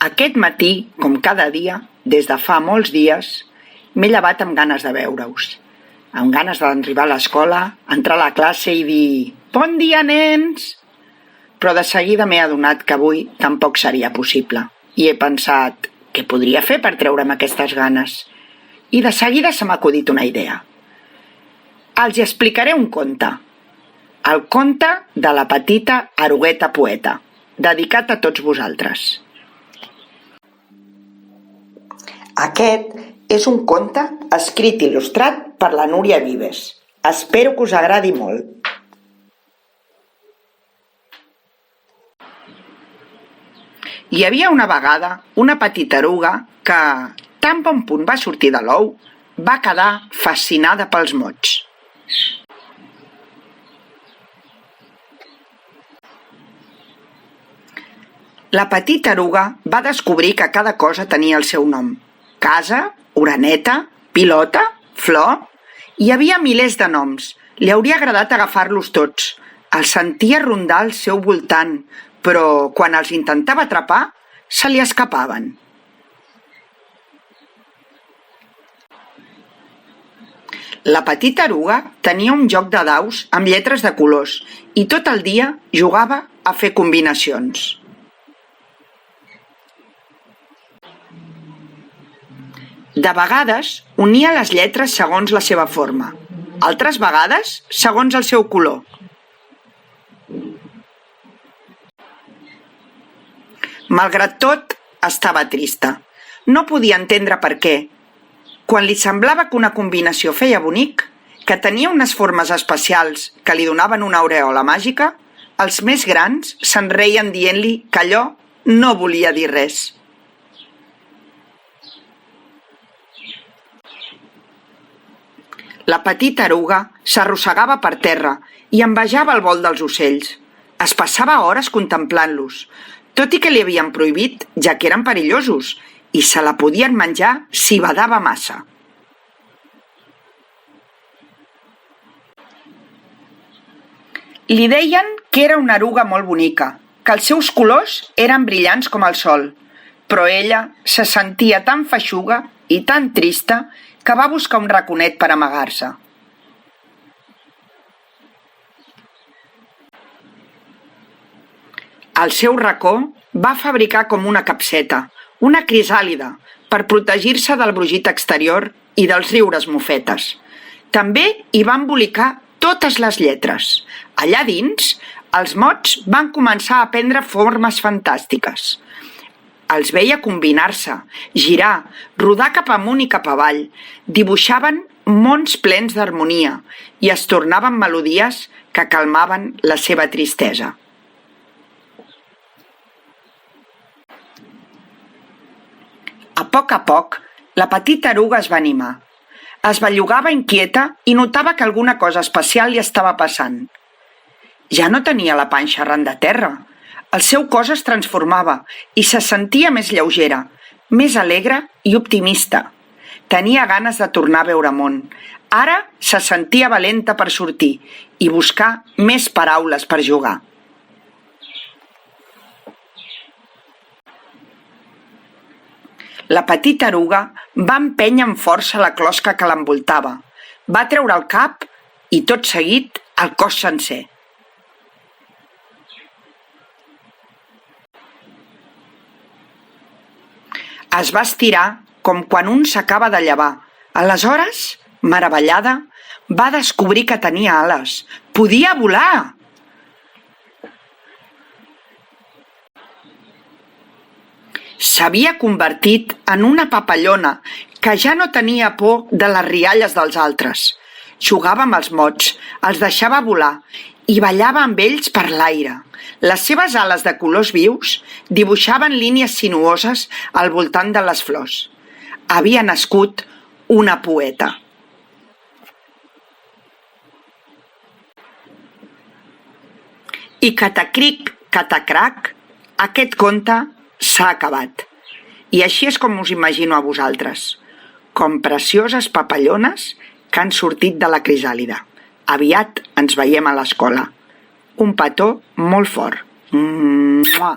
Aquest matí, com cada dia, des de fa molts dies, m'he llevat amb ganes de veure-us, amb ganes d'arribar a l'escola, entrar a la classe i dir «Bon dia, nens!». Però de seguida m'he adonat que avui tampoc seria possible i he pensat què podria fer per treure'm aquestes ganes. I de seguida se m'ha acudit una idea. Els explicaré un conte. El conte de la petita erugueta poeta, dedicat a tots vosaltres. Aquest és un conte escrit i il·lustrat per la Núria Vives. Espero que us agradi molt. Hi havia una vegada una petita eruga que, tan bon punt va sortir de l'ou, va quedar fascinada pels mots. La petita eruga va descobrir que cada cosa tenia el seu nom. Casa, oreneta, pilota, flor... Hi havia milers de noms. Li hauria agradat agafar-los tots. Els sentia rondar al seu voltant, però quan els intentava atrapar, se li escapaven. La petita eruga tenia un joc de daus amb lletres de colors i tot el dia jugava a fer combinacions. De vegades unia les lletres segons la seva forma, altres vegades segons el seu color. Malgrat tot, estava trista. No podia entendre per què. Quan li semblava que una combinació feia bonic, que tenia unes formes especials que li donaven una aureola màgica, els més grans se'n reien dient-li que allò no volia dir res. La petita eruga s'arrossegava per terra i envejava el vol dels ocells. Es passava hores contemplant-los, tot i que li havien prohibit, ja que eren perillosos, i se la podien menjar si badava massa. Li deien que era una eruga molt bonica, que els seus colors eren brillants com el sol, però ella se sentia tan feixuga i tan trista que va buscar un raconet per amagar-se. Al seu racó va fabricar com una capseta, una crisàlide, per protegir-se del brogit exterior i dels riures mofetes. També hi va embolicar totes les lletres. Allà dins, els mots van començar a prendre formes fantàstiques. Els veia combinar-se, girar, rodar cap amunt i cap avall, dibuixaven mons plens d'harmonia i es tornaven melodies que calmaven la seva tristesa. A poc, la petita eruga es va animar. Es bellugava inquieta i notava que alguna cosa especial li estava passant. Ja no tenia la panxa arran de terra. El seu cos es transformava i se sentia més lleugera, més alegre i optimista. Tenia ganes de tornar a veure món. Ara se sentia valenta per sortir i buscar més paraules per jugar. La petita eruga va empènyer amb força la closca que l'envoltava. Va treure el cap i, tot seguit, el cos sencer. Es va estirar com quan un s'acaba de llevar. Aleshores, meravellada, va descobrir que tenia ales. Podia volar! S'havia convertit en una papallona que ja no tenia por de les rialles dels altres. Jugava amb els mots, els deixava volar i ballava amb ells per l'aire. Les seves ales de colors vius dibuixaven línies sinuoses al voltant de les flors. Havia nascut una poeta. I catacric, catacrac, aquest conte s'ha acabat. I així és com us imagino a vosaltres, com precioses papallones que han sortit de la crisàlide. Aviat ens veiem a l'escola. Un petó molt fort. Mua!